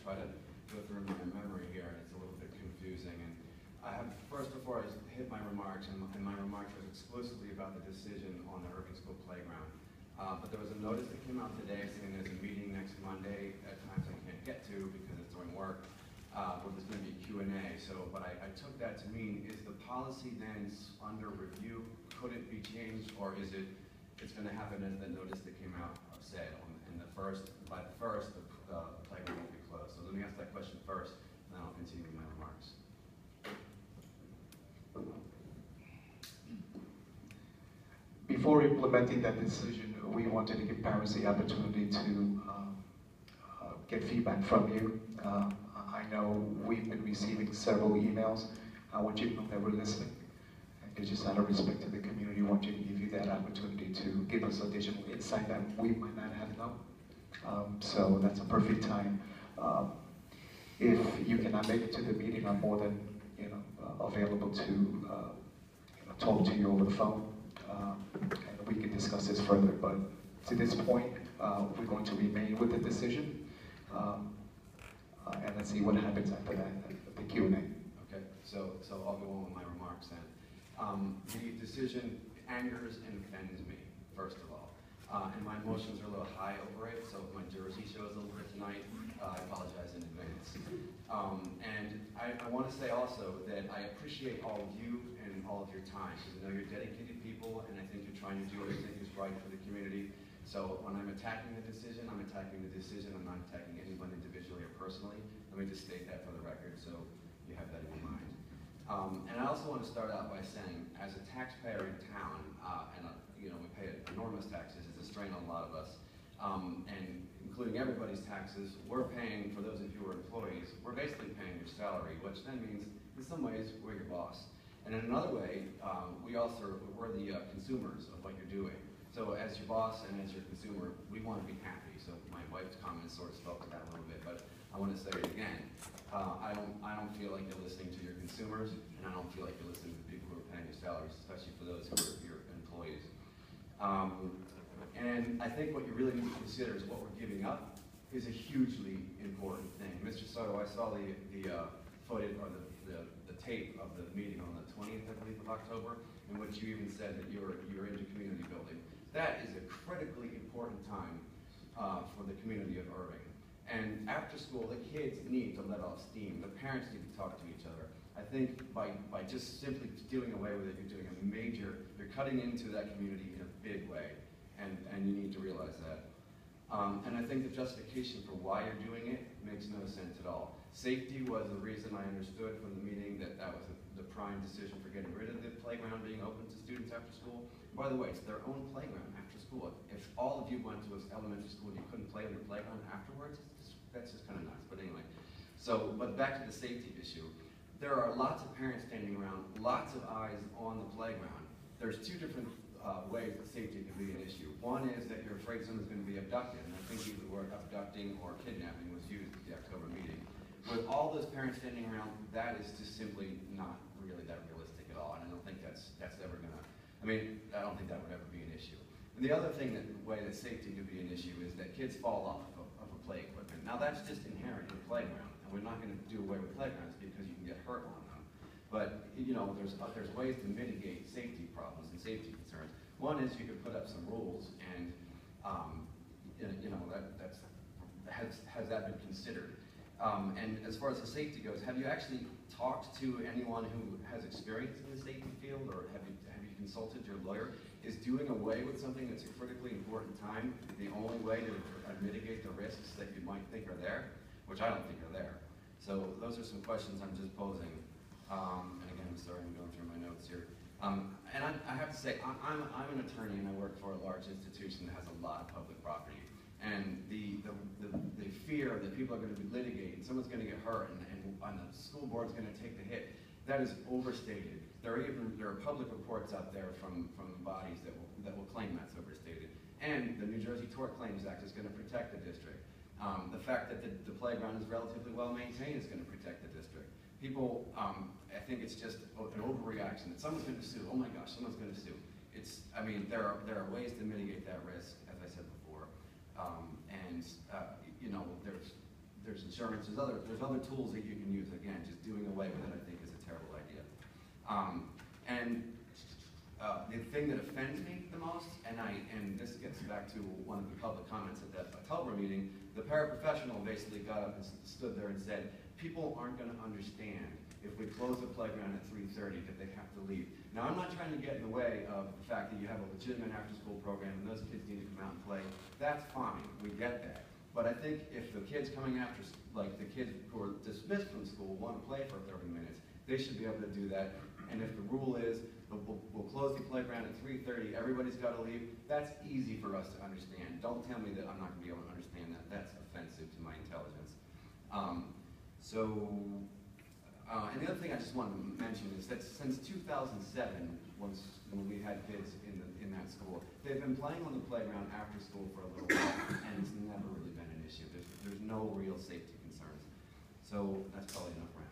try to go through my memory here, and it's a little bit confusing. And I have, first, before I hit my remarks, and my remarks was exclusively about the decision on the Irving School Playground. But there was a notice that came out today saying there's a meeting next Monday at times I can't get to because it's during work, where there's going to be Q&A. So, but I took that to mean, is the policy then under review? Could it be changed, or is it's going to happen as the notice that came out said? By the first, the playground will be closed. So let me ask that question first, and then I'll continue my remarks. Before implementing that decision, we wanted to give parents the opportunity to get feedback from you. I know we've been receiving several emails. I want you to know that we're listening. And just out of respect to the community, I want you to give you that opportunity to give us additional insight that we might not have known. So that's a perfect time. If you cannot make it to the meeting, I'm more than available to talk to you over the phone. And we can discuss this further, but to this point, we're going to remain with the decision, and let's see what happens after that, the Q&A. Okay, so I'll go on with my remarks then. The decision angers and offends me, first of all, and my emotions are a little high over it, so if my jersey shows a little bit tonight, I apologize in advance. And I want to say also that I appreciate all of you and all of your time, because I know you're dedicated people, and I think you're trying to do everything that's right for the community. So when I'm attacking the decision, I'm attacking the decision. I'm not attacking anyone individually or personally. Let me just state that for the record, so you have that in your mind. And I also want to start out by saying, as a taxpayer in town, and we pay enormous taxes, it's a strain on a lot of us, and including everybody's taxes, we're paying, for those of you who are employees, we're basically paying your salary, which then means, in some ways, we're your boss. And in another way, we're the consumers of what you're doing. So as your boss and as your consumer, we want to be happy. So my wife's comments sort of spoke to that a little bit, but I want to say it again. I don't feel like you're listening to your consumers, and I don't feel like you're listening to the people who are paying your salaries, especially for those who are your employees. And I think what you really need to consider is what we're giving up is a hugely important thing. Mr. Soto, I saw the footage or the tape of the meeting on the 20th, I believe, of October, in which you even said that you're into community building. That is a critically important time for the community of Irving. And after school, the kids need to let off steam. The parents need to talk to each other. I think by just simply doing away with it, you're cutting into that community in a big way. And you need to realize that. And I think the justification for why you're doing it makes no sense at all. Safety was the reason I understood from the meeting that was the prime decision for getting rid of the playground being open to students after school. By the way, it's their own playground after school. If all of you went to elementary school and you couldn't play on your playground afterwards, that's just kind of nuts. But anyway, but back to the safety issue. There are lots of parents standing around, lots of eyes on the playground. There's two different ways that safety can be an issue. One is that you're afraid someone's going to be abducted, and I think either the word abducting or kidnapping was used at the October meeting. With all those parents standing around, that is just simply not really that realistic at all, and I don't think that's ever going to, I don't think that would ever be an issue. And the other thing the way that safety could be an issue is that kids fall off of a play equipment. Now that's just inherent in the playground, and we're not going to do away with playgrounds because you can get hurt on them. But there's ways to mitigate safety problems and safety concerns. One is you could put up some rules, and has that been considered? And as far as the safety goes, have you actually talked to anyone who has experience in the safety field, or have you consulted your lawyer? Is doing away with something that's a critically important time the only way to mitigate the risks that you might think are there, which I don't think are there? So those are some questions I'm just posing. And again, I'm sorry, I'm going through my notes here. And I have to say, I'm an attorney and I work for a large institution that has a lot of public property. And the fear that people are going to be litigating, someone's going to get hurt, and the school board's going to take the hit, that is overstated. There are public reports out there from bodies that will claim that's overstated. And the New Jersey Tort Claims Act is going to protect the district. The fact that the playground is relatively well maintained is going to protect the district. People, I think it's just an overreaction that someone's going to sue. Oh my gosh, someone's going to sue. There are ways to mitigate that risk, as I said before, there's insurance, there's other tools that you can use. Again, just doing away with it, I think, is a terrible idea. The thing that offends me the most, and this gets back to one of the public comments at that October meeting, the paraprofessional basically got up and stood there and said, people aren't going to understand if we close the playground at 3:30 that they have to leave. Now, I'm not trying to get in the way of the fact that you have a legitimate after-school program and those kids need to come out and play. That's fine, we get that. But I think if the kids coming after, like the kids who are dismissed from school want to play for 30 minutes, they should be able to do that. And if the rule is, we'll close the playground at 3:30, everybody's got to leave, that's easy for us to understand. Don't tell me that I'm not going to be able to understand that. That's offensive to my intelligence. And the other thing I just wanted to mention is that since 2007, when we had kids in that school, they've been playing on the playground after school for a little while, and it's never really been an issue. There's no real safety concerns. So that's probably enough right